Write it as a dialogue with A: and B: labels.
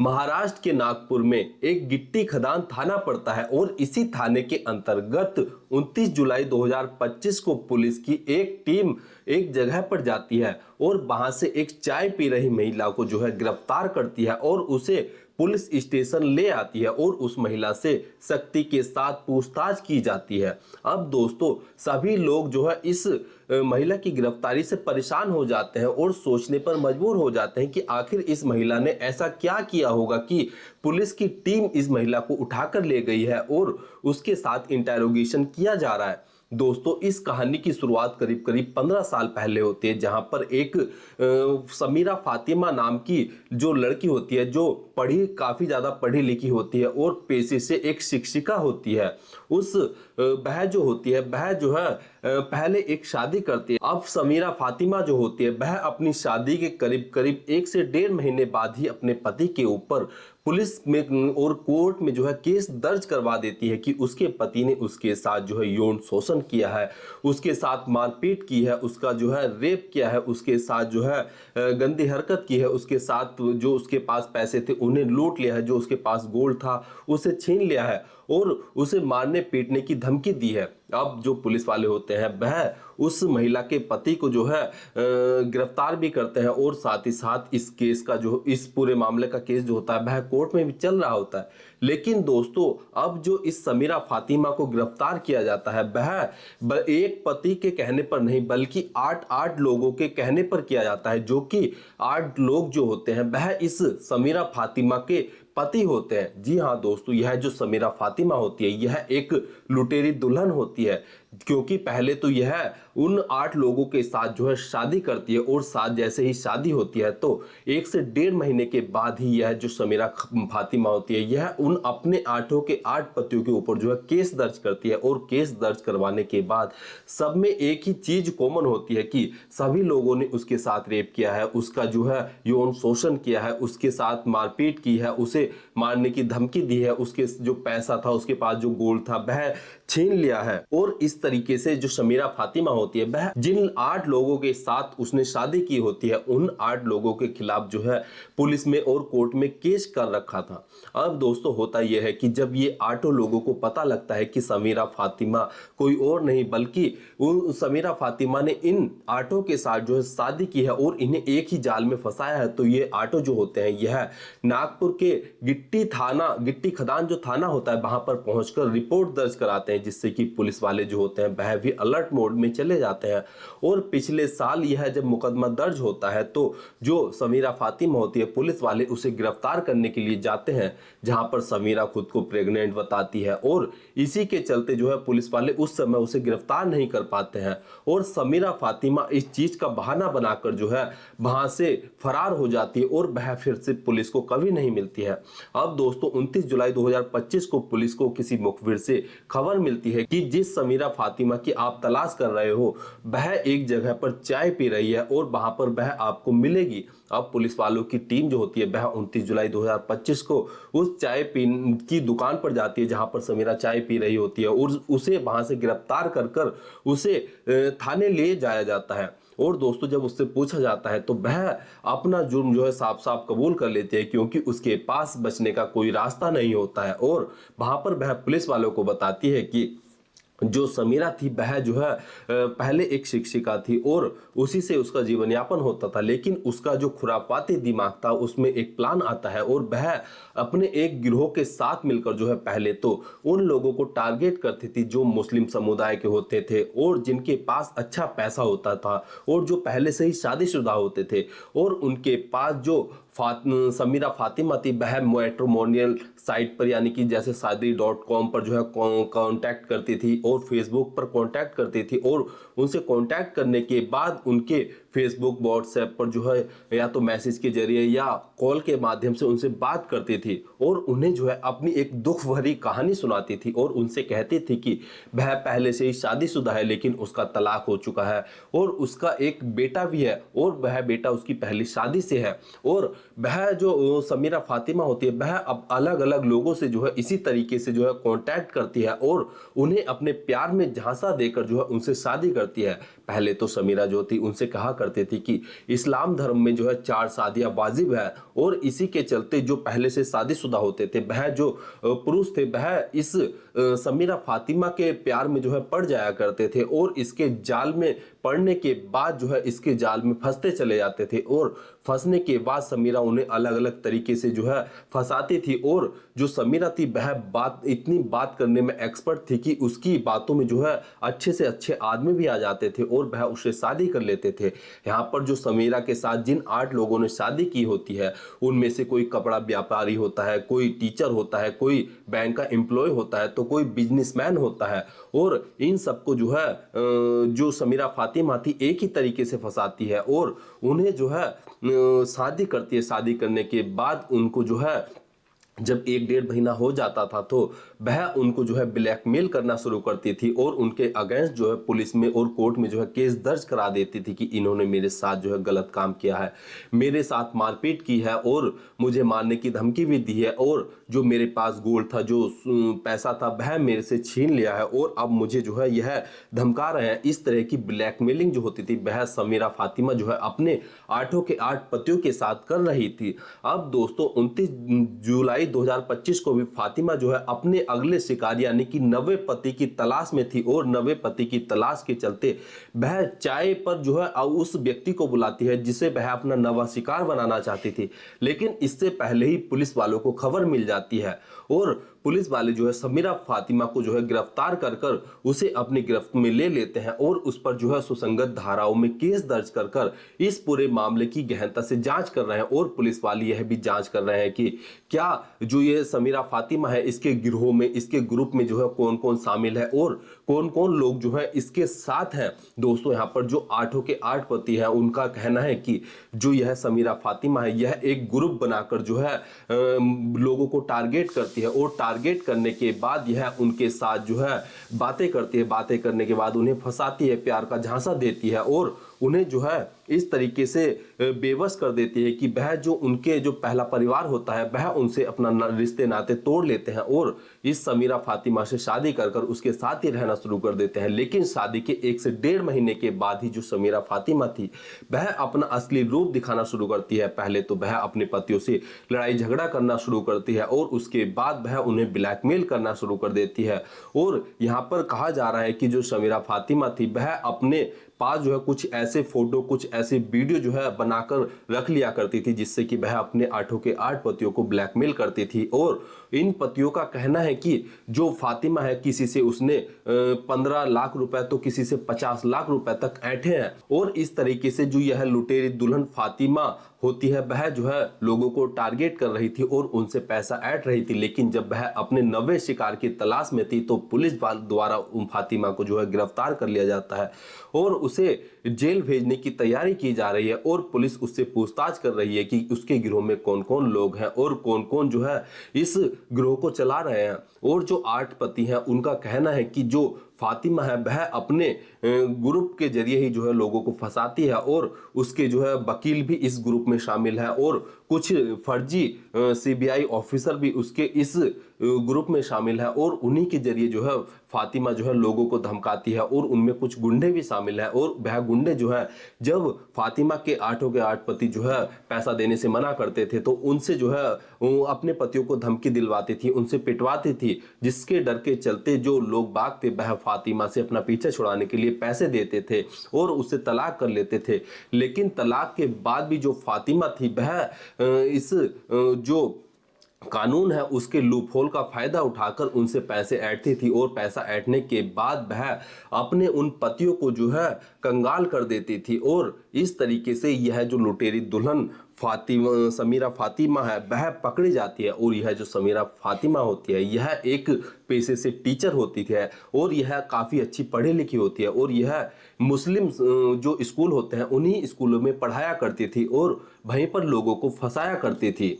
A: महाराष्ट्र के नागपुर में एक गिट्टी खदान थाना पड़ता है और इसी थाने के अंतर्गत 29 जुलाई 2025 को पुलिस की एक टीम एक जगह पर जाती है और वहां से एक चाय पी रही महिला को जो है गिरफ्तार करती है और उसे पुलिस स्टेशन ले आती है और उस महिला से सख्ती के साथ पूछताछ की जाती है। अब दोस्तों सभी लोग जो है इस महिला की गिरफ्तारी से परेशान हो जाते हैं और सोचने पर मजबूर हो जाते हैं कि आखिर इस महिला ने ऐसा क्या किया होगा कि पुलिस की टीम इस महिला को उठाकर ले गई है और उसके साथ इंटेरोगेशन किया जा रहा है। दोस्तों इस कहानी की शुरुआत करीब करीब 15 साल पहले होती है, जहां पर एक समीरा फातिमा नाम की जो लड़की होती है, जो काफी ज्यादा पढ़ी लिखी होती है और पेशे से एक शिक्षिका होती है। उस वह जो होती है वह जो है पहले एक शादी करती है। अब समीरा फातिमा जो होती है वह अपनी शादी के करीब करीब 1 से 1.5 महीने बाद ही अपने पति के ऊपर पुलिस में और कोर्ट में जो है केस दर्ज करवा देती है कि उसके पति ने उसके साथ जो है यौन शोषण किया है, उसके साथ मारपीट की है, उसका जो है रेप किया है, उसके साथ जो है गंदी हरकत की है, उसके साथ जो उसके पास पैसे थे उन्हें लूट लिया है, जो उसके पास गोल्ड था उसे छीन लिया है और उसे मारने पीटने की धमकी दी है। अब जो पुलिस वाले होते हैं वह उस महिला के पति को जो है गिरफ्तार भी करते हैं और साथ ही साथ इस केस का जो इस पूरे मामले का केस जो होता है वह कोर्ट में भी चल रहा होता है। लेकिन दोस्तों अब जो इस समीरा फातिमा को गिरफ्तार किया जाता है वह एक पति के कहने पर नहीं बल्कि 8 लोगों के कहने पर किया जाता है, जो कि 8 लोग जो होते हैं वह इस समीरा फातिमा के पति होते हैं। जी हाँ दोस्तों, यह जो समीरा फातिमा होती है यह एक लुटेरी दुल्हन होती है, क्योंकि पहले तो यह उन 8 लोगों के साथ जो है शादी करती है और साथ जैसे ही शादी होती है तो 1 से 1.5 महीने के बाद ही यह जो समीरा फातिमा होती है यह उन अपने 8 के 8 पतियों के ऊपर जो है केस दर्ज करती है। और केस दर्ज करवाने के बाद सब में एक ही चीज कॉमन होती है कि सभी लोगों ने उसके साथ रेप किया है, उसका जो है यौन शोषण किया है, उसके साथ मारपीट की है, उसे मारने की धमकी दी है, उसके जो पैसा था उसके पास जो गोल्ड था वह छीन लिया है। और इस तरीके से जो समीरा फातिमा होती है वह जिन 8 लोगों के साथ उसने शादी की होती है उन 8 लोगों के खिलाफ जो है पुलिस में और कोर्ट में केस कर रखा था। अब दोस्तों होता यह है कि जब ये 8 लोगों को पता लगता है कि समीरा फातिमा कोई और नहीं बल्कि समीरा फातिमा ने इन 8 के साथ जो है शादी की है और इन्हें एक ही जाल में फंसाया है, तो ये 8 जो होते हैं यह नागपुर के गिट्टी खदान जो थाना होता है वहां पर पहुंचकर रिपोर्ट दर्ज कराते हैं, जिससे कि पुलिस वाले जो होते हैं वह भी अलर्ट मोड में चले जाते हैं। और पिछले साल यह जब मुकदमा दर्ज होता है तो जो समीरा फातिमा होती है पुलिस वाले उसे गिरफ्तार करने के लिए जाते हैं, जहां पर समीरा खुद को प्रेग्नेंट बताती है और इसी के चलते जो है पुलिस वाले उस समय उसे गिरफ्तार नहीं कर पाते हैं और समीरा फातिमा इस चीज का बहाना बनाकर जो है वहां से फरार हो जाती है और वह फिर से पुलिस को कभी नहीं मिलती है। अब दोस्तों 29 जुलाई 2025 को पुलिस को किसी मुखबिर से खबर मिलती है कि जिस समीरा फातिमा की आप तलाश कर रहे हो वह एक जगह पर चाय पी रही है और वहां पर वह आपको मिलेगी। अब पुलिस वालों की टीम जो होती है वह 29 जुलाई 2025 को उस चाय की दुकान पर जाती है जहां पर समीरा चाय पी रही होती है और उसे वहां से गिरफ्तार कर उसे थाने ले जाया जाता है। और दोस्तों जब उससे पूछा जाता है तो वह अपना जुर्म जो है साफ साफ कबूल कर लेती है, क्योंकि उसके पास बचने का कोई रास्ता नहीं होता है। और वहां पर वह पुलिस वालों को बताती है कि जो समीरा थी वह जो है पहले एक शिक्षिका थी और उसी से उसका जीवन यापन होता था, लेकिन उसका जो खुरापाती दिमाग था उसमें एक प्लान आता है और वह अपने एक गिरोह के साथ मिलकर जो है पहले तो उन लोगों को टारगेट करती थी जो मुस्लिम समुदाय के होते थे और जिनके पास अच्छा पैसा होता था और जो पहले से ही शादीशुदा होते थे। और उनके पास जो समीरा फातिमा थी वह मैट्रिमोनियल साइट पर यानी कि जैसे शादी.com पर जो है कांटेक्ट करती थी और फेसबुक पर कांटेक्ट करती थी और उनसे कांटेक्ट करने के बाद उनके फेसबुक व्हाट्सएप पर जो है या तो मैसेज के जरिए या कॉल के माध्यम से उनसे बात करती थी और उन्हें जो है अपनी एक दुख भरी कहानी सुनाती थी और उनसे कहती थी कि वह पहले से ही शादीशुदा है लेकिन उसका तलाक हो चुका है और उसका एक बेटा भी है और वह बेटा उसकी पहली शादी से है। और वह जो समीरा फातिमा होती है वह अब अलग अलग लोगों से जो है इसी तरीके से जो है कांटेक्ट करती है और उन्हें अपने प्यार में झांसा देकर जो है उनसे शादी करती है। पहले तो समीरा जो थी उनसे कहा करती थी कि इस्लाम धर्म में जो है 4 शादियां वाजिब है, और इसी के चलते जो पहले से शादीशुदा होते थे वह जो पुरुष थे वह इस समीरा फातिमा के प्यार में जो है पड़ जाया करते थे, और इसके जाल में पड़ने के बाद जो है इसके जाल में फंसते चले जाते थे, और फंसने के बाद समीरा उन्हें अलग अलग तरीके से जो है फंसाती थी। और जो समीरा थी वह इतनी बात करने में एक्सपर्ट थी कि उसकी बातों में जो है अच्छे से अच्छे आदमी भी आ जाते थे और वह उससे शादी कर लेते थे। यहाँ पर जो समीरा के साथ जिन 8 लोगों ने शादी की होती है उनमें से कोई कपड़ा व्यापारी होता है, कोई टीचर होता है, कोई बैंक का एम्प्लॉय होता है, तो कोई बिजनेसमैन होता है, और इन सबको जो है जो समीरा फातिमा थी एक ही तरीके से फंसाती है और उन्हें जो है शादी करती है। शादी करने के बाद उनको जो है जब 1-1.5 महीना हो जाता था तो वह उनको जो है ब्लैकमेल करना शुरू करती थी और उनके अगेंस्ट जो है पुलिस में और कोर्ट में जो है केस दर्ज करा देती थी कि इन्होंने मेरे साथ जो है गलत काम किया है, मेरे साथ मारपीट की है और मुझे मारने की धमकी भी दी है, और जो मेरे पास गोल्ड था, जो पैसा था, वह मेरे से छीन लिया है और अब मुझे जो है यह धमका रहे हैं। इस तरह की ब्लैकमेलिंग जो होती थी वह समीरा फातिमा जो है अपने 8 के 8 पतियों के साथ कर रही थी। अब दोस्तों 29 जुलाई 2025 को भी फातिमा जो है अपने अगले शिकार यानी कि नवे पति की तलाश में थी, और नवे पति की तलाश के चलते वह चाय पर जो है उस व्यक्ति को बुलाती है जिसे वह अपना नवा शिकार बनाना चाहती थी। लेकिन इससे पहले ही पुलिस वालों को खबर मिल जाती है और पुलिस वाले जो है समीरा फातिमा को जो है गिरफ्तार कर कर उसे अपनी गिरफ्त में ले लेते हैं और उस पर जो है सुसंगत धाराओं में केस दर्ज कर कर इस पूरे मामले की गहनता से जांच कर रहे हैं। और पुलिस वाले यह भी जांच कर रहे हैं कि क्या जो ये समीरा फातिमा है इसके गिरोह में, इसके ग्रुप में जो है कौन कौन शामिल है और कौन कौन लोग जो है इसके साथ हैं। दोस्तों यहाँ पर जो 8 के 8 पति हैं उनका कहना है कि जो यह समीरा फातिमा है यह एक ग्रुप बनाकर जो है लोगों को टारगेट करती है, और टारगेट करने के बाद यह उनके साथ जो है बातें करती है, बातें करने के बाद उन्हें फंसाती है, प्यार का झांसा देती है और उन्हें जो है इस तरीके से बेबस कर देती है कि वह जो उनके जो पहला परिवार होता है वह उनसे अपना रिश्ते नाते तोड़ लेते हैं और इस समीरा फातिमा से शादी कर कर उसके साथ ही रहना शुरू कर देते हैं। लेकिन शादी के 1 से 1.5 महीने के बाद ही जो समीरा फातिमा थी वह अपना असली रूप दिखाना शुरू करती है। पहले तो वह अपने पतियों से लड़ाई झगड़ा करना शुरू करती है और उसके बाद वह उन्हें ब्लैकमेल करना शुरू कर देती है। और यहाँ पर कहा जा रहा है कि जो समीरा फातिमा थी वह अपने पास जो है कुछ ऐसे फोटो, कुछ ऐसे वीडियो जो है बनाकर रख लिया करती थी जिससे कि वह अपने 8 के 8 पतियों को ब्लैकमेल करती थी। और इन पतियों का कहना है कि जो फातिमा है किसी से उसने 15 लाख रुपए तो किसी से 50 लाख रुपए तक ऐंठे हैं, और इस तरीके से जो यह लुटेरी दुल्हन फातिमा होती है वह जो है लोगों को टारगेट कर रही थी और उनसे पैसा ऐंठ रही थी। लेकिन जब वह अपने नवे शिकार की तलाश में थी तो पुलिस द्वारा फातिमा को जो है गिरफ्तार कर लिया जाता है और उसे जेल भेजने की तैयारी की जा रही है, और पुलिस उससे पूछताछ कर रही है कि उसके गिरोह में कौन कौन लोग हैं और कौन कौन जो है इस गिरोह को चला रहे हैं। और जो 8 पति हैं उनका कहना है कि जो फातिमा है वह अपने ग्रुप के जरिए ही जो है लोगों को फंसाती है, और उसके जो है वकील भी इस ग्रुप में शामिल है और कुछ फर्जी सीबीआई ऑफिसर भी उसके इस ग्रुप में शामिल है, और उन्हीं के जरिए जो है फातिमा जो है लोगों को धमकाती है, और उनमें कुछ गुंडे भी शामिल हैं। और वह गुंडे जो है जब फातिमा के 8 के 8 पति जो है पैसा देने से मना करते थे तो उनसे जो है अपने पतियों को धमकी दिलवाती थी, उनसे पिटवाती थी, जिसके डर के चलते जो लोग बाग थे वह फातिमा से अपना पीछा छुड़ाने के लिए पैसे देते थे और उससे तलाक कर लेते थे। लेकिन तलाक के बाद भी जो फातिमा थी वह इस जो कानून है उसके लूपहोल का फायदा उठाकर उनसे पैसे ऐंठती थी, और पैसा ऐंठने के बाद वह अपने उन पतियों को जो है कंगाल कर देती थी। और इस तरीके से यह जो लुटेरी दुल्हन समीरा फातिमा है वह पकड़ी जाती है, और यह जो समीरा फातिमा होती है यह एक पेशे से टीचर होती है और यह काफ़ी अच्छी पढ़ी लिखी होती है, और यह मुस्लिम जो स्कूल होते हैं उन्हीं स्कूलों में पढ़ाया करती थी और वहीं पर लोगों को फंसाया करती थी।